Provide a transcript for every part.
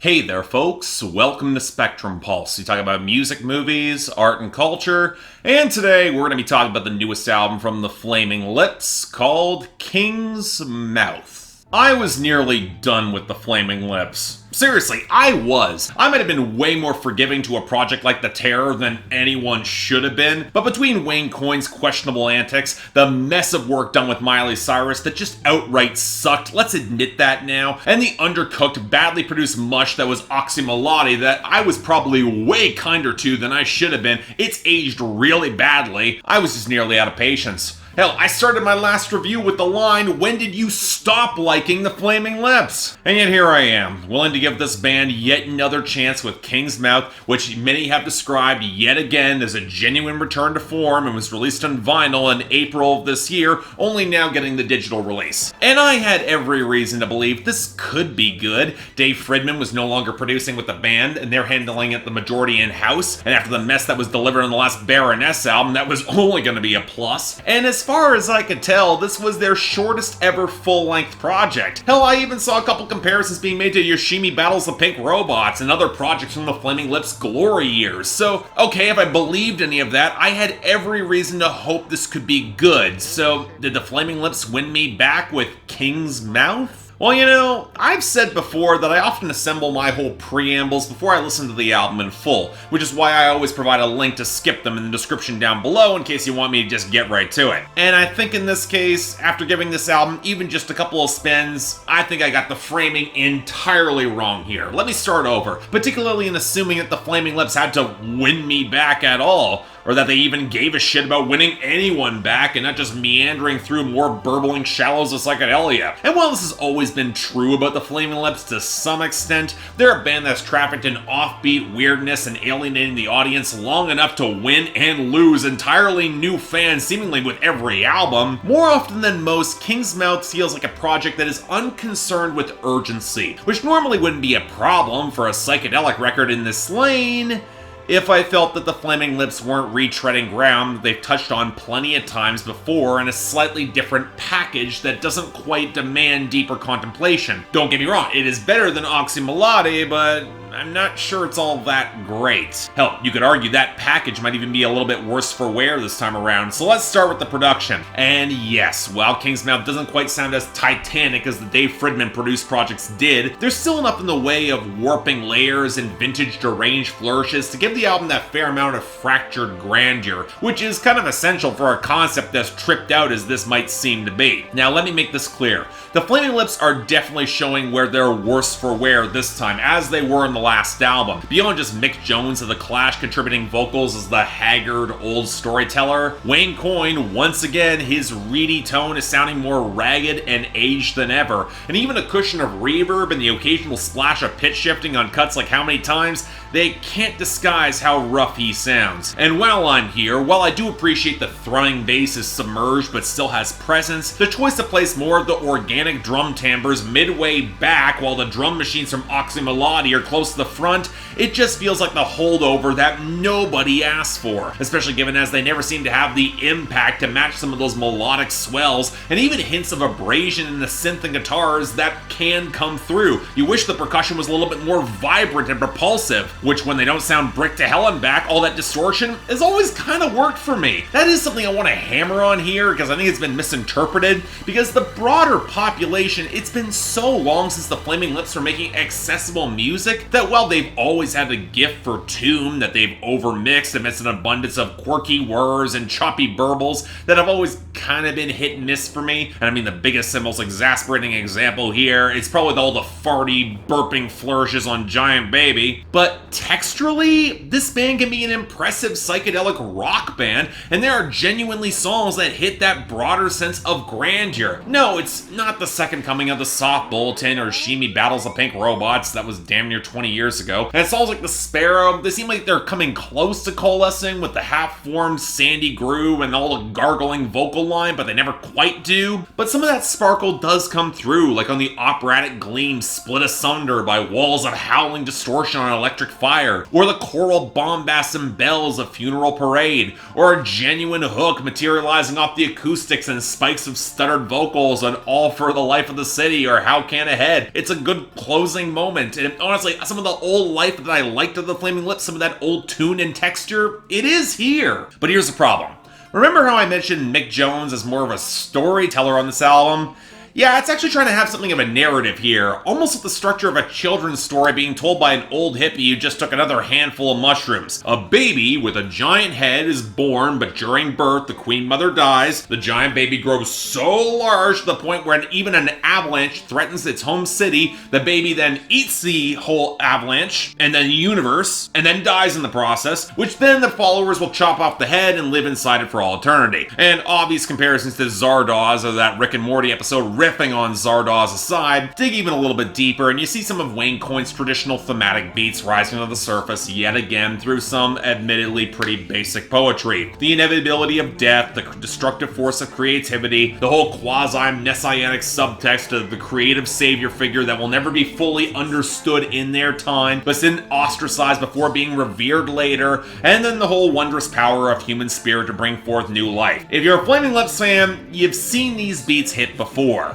Hey there, folks. Welcome to Spectrum Pulse. We talk about music, movies, art, and culture. And today we're going to be talking about the newest album from the Flaming Lips called King's Mouth. I was nearly done with the Flaming Lips. Seriously, I was. I might have been way more forgiving to a project like The Terror than anyone should have been, but between Wayne Coyne's questionable antics, the mess of work done with Miley Cyrus that just outright sucked, let's admit that now, and the undercooked, badly produced mush that was Oxymolati that I was probably way kinder to than I should have been, it's aged really badly. I was just nearly out of patience. Hell, I started my last review with the line, "When did you stop liking the Flaming Lips?" And yet here I am, willing to give this band yet another chance with King's Mouth, which many have described yet again as a genuine return to form and was released on vinyl in April of this year, only now getting the digital release. And I had every reason to believe this could be good. Dave Fridman was no longer producing with the band, and they're handling it the majority in-house, and after the mess that was delivered on the last Baroness album, that was only going to be a plus. And as far as I could tell, this was their shortest ever full-length project. Hell, I even saw a couple comparisons being made to Yoshimi Battles the Pink Robots and other projects from the Flaming Lips glory years. So, okay, if I believed any of that, I had every reason to hope this could be good. So, did the Flaming Lips win me back with King's Mouth? Well, you know, I've said before that I often assemble my whole preambles before I listen to the album in full, which is why I always provide a link to skip them in the description down below in case you want me to just get right to it. And I think in this case, after giving this album even just a couple of spins, I think I got the framing entirely wrong here. Let me start over, particularly in assuming that the Flaming Lips had to win me back at all, or that they even gave a shit about winning anyone back and not just meandering through more burbling shallows of psychedelia. And while this has always been true about the Flaming Lips to some extent, they're a band that's trafficked in offbeat weirdness and alienating the audience long enough to win and lose entirely new fans seemingly with every album. More often than most, King's Mouth feels like a project that is unconcerned with urgency, which normally wouldn't be a problem for a psychedelic record in this lane, if I felt that the Flaming Lips weren't retreading ground that they've touched on plenty of times before in a slightly different package that doesn't quite demand deeper contemplation. Don't get me wrong, it is better than Oxymolati, but I'm not sure it's all that great. Hell, you could argue that package might even be a little bit worse for wear this time around, so let's start with the production. And yes, while King's Mouth doesn't quite sound as titanic as the Dave Fridman produced projects did, there's still enough in the way of warping layers and vintage deranged flourishes to give the album that fair amount of fractured grandeur, which is kind of essential for a concept as tripped out as this might seem to be. Now let me make this clear. The Flaming Lips are definitely showing where they're worse for wear this time, as they were in the last album. Beyond just Mick Jones of The Clash contributing vocals as the haggard old storyteller, Wayne Coyne, once again, his reedy tone is sounding more ragged and aged than ever, and even a cushion of reverb and the occasional splash of pitch shifting on cuts like How Many Times, they can't disguise how rough he sounds. And while I'm here, while I do appreciate the thrumming bass is submerged but still has presence, the choice to place more of the organic drum timbres midway back while the drum machines from Oxymolati are close to the front, it just feels like the holdover that nobody asked for, especially given as they never seem to have the impact to match some of those melodic swells and even hints of abrasion in the synth and guitars that can come through. You wish the percussion was a little bit more vibrant and propulsive, which when they don't sound brick to hell and back, all that distortion has always kind of worked for me. That is something I want to hammer on here because I think it's been misinterpreted, because the broader population, it's been so long since the Flaming Lips were making accessible music that while they've always had a gift for tune that they've overmixed amidst an abundance of quirky whirs and choppy burbles that have always kind of been hit and miss for me, and I mean the biggest and most exasperating example here, it's probably all the farty, burping flourishes on Giant Baby, but texturally, this band can be an impressive psychedelic rock band, and there are genuinely songs that hit that broader sense of grandeur. No, it's not the second coming of the Soft Bulletin or Shimi Battles the Pink Robots, that was damn near 20 years ago, and songs like The Sparrow, they seem like they're coming close to coalescing with the half-formed sandy groove and all the gargling vocal line, but they never quite do, but some of that sparkle does come through, like on the operatic gleam split asunder by walls of howling distortion on electric fire, or the choral bombast and bells of Funeral Parade, or a genuine hook materializing off the acoustics and spikes of stuttered vocals on All for the Life of the City or How Can Ahead. It's a good closing moment, and honestly, some of the old life that I liked of the Flaming Lips, some of that old tune and texture, it is here. But here's the problem. Remember how I mentioned Mick Jones as more of a storyteller on this album? Yeah, it's actually trying to have something of a narrative here, almost with the structure of a children's story being told by an old hippie who just took another handful of mushrooms. A baby with a giant head is born, but during birth, the queen mother dies. The giant baby grows so large to the point where even an avalanche threatens its home city. The baby then eats the whole avalanche, and then the universe, and then dies in the process, which then the followers will chop off the head and live inside it for all eternity. And obvious comparisons to Zardoz or that Rick and Morty episode riffing on Zardoz aside, dig even a little bit deeper and you see some of Wayne Coyne's traditional thematic beats rising to the surface yet again through some admittedly pretty basic poetry. The inevitability of death, the destructive force of creativity, the whole quasi-messianic subtext of the creative savior figure that will never be fully understood in their time, but then ostracized before being revered later, and then the whole wondrous power of human spirit to bring forth new life. If you're a Flaming Lips fan, you've seen these beats hit before.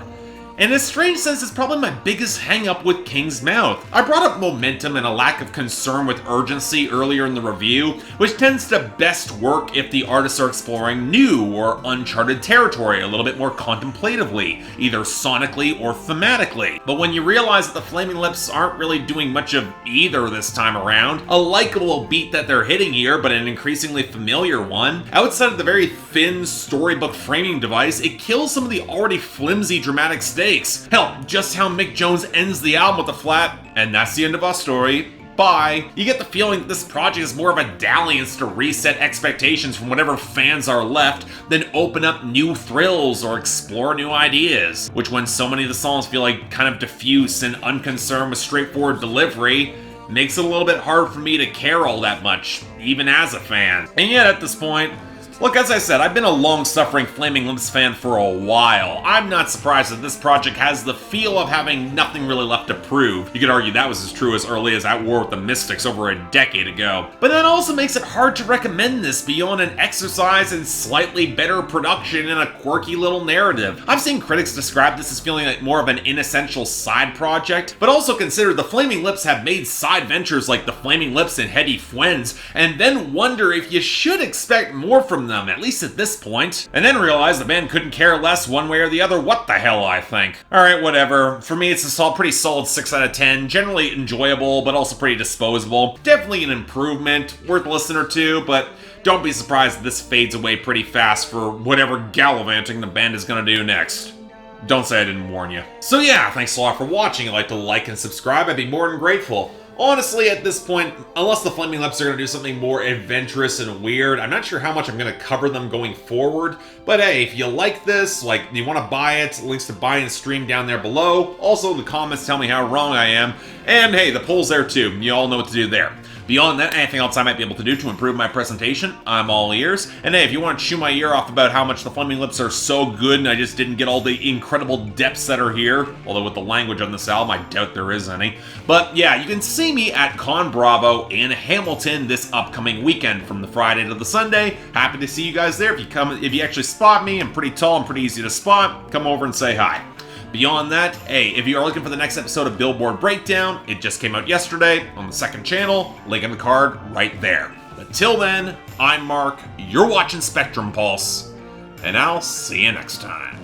And in a strange sense, it's probably my biggest hang-up with King's Mouth. I brought up momentum and a lack of concern with urgency earlier in the review, which tends to best work if the artists are exploring new or uncharted territory a little bit more contemplatively, either sonically or thematically. But when you realize that the Flaming Lips aren't really doing much of either this time around, a likable beat that they're hitting here, but an increasingly familiar one, outside of the very thin storybook framing device, it kills some of the already flimsy dramatic stakes. Hell, just how Mick Jones ends the album with a flat, and that's the end of our story. Bye. You get the feeling that this project is more of a dalliance to reset expectations from whatever fans are left than open up new thrills or explore new ideas. Which, when so many of the songs feel like kind of diffuse and unconcerned with straightforward delivery, makes it a little bit hard for me to care all that much, even as a fan. And yet at this point, look, as I said, I've been a long-suffering Flaming Lips fan for a while. I'm not surprised that this project has the feel of having nothing really left to prove. You could argue that was as true as early as At War with the Mystics over a decade ago. But that also makes it hard to recommend this beyond an exercise in slightly better production and a quirky little narrative. I've seen critics describe this as feeling like more of an inessential side project, but also consider the Flaming Lips have made side ventures like the Flaming Lips and Hetty Fuentes, and then wonder if you should expect more from them, at least at this point, and then realize the band couldn't care less one way or the other what the hell I think. Alright, whatever. For me, it's a pretty solid 6 out of 10, generally enjoyable, but also pretty disposable. Definitely an improvement, worth a listen or two, but don't be surprised if this fades away pretty fast for whatever gallivanting the band is gonna do next. Don't say I didn't warn you. So yeah, thanks a lot for watching. If you'd like to like and subscribe, I'd be more than grateful. Honestly, at this point, unless the Flaming Lips are going to do something more adventurous and weird, I'm not sure how much I'm going to cover them going forward. But hey, if you like this, like, you want to buy it, links to buy and stream down there below. Also, the comments tell me how wrong I am. And hey, the poll's there too. You all know what to do there. Beyond that, anything else I might be able to do to improve my presentation, I'm all ears. And hey, if you want to chew my ear off about how much the Flaming Lips are so good and I just didn't get all the incredible depths that are here, although with the language on this album, I doubt there is any. But yeah, you can see me at Con Bravo in Hamilton this upcoming weekend from the Friday to the Sunday. Happy to see you guys there. If you actually spot me, I'm pretty tall and pretty easy to spot, come over and say hi. Beyond that, hey, if you are looking for the next episode of Billboard Breakdown, it just came out yesterday on the second channel, link in the card right there. But till then, I'm Mark, you're watching Spectrum Pulse, and I'll see you next time.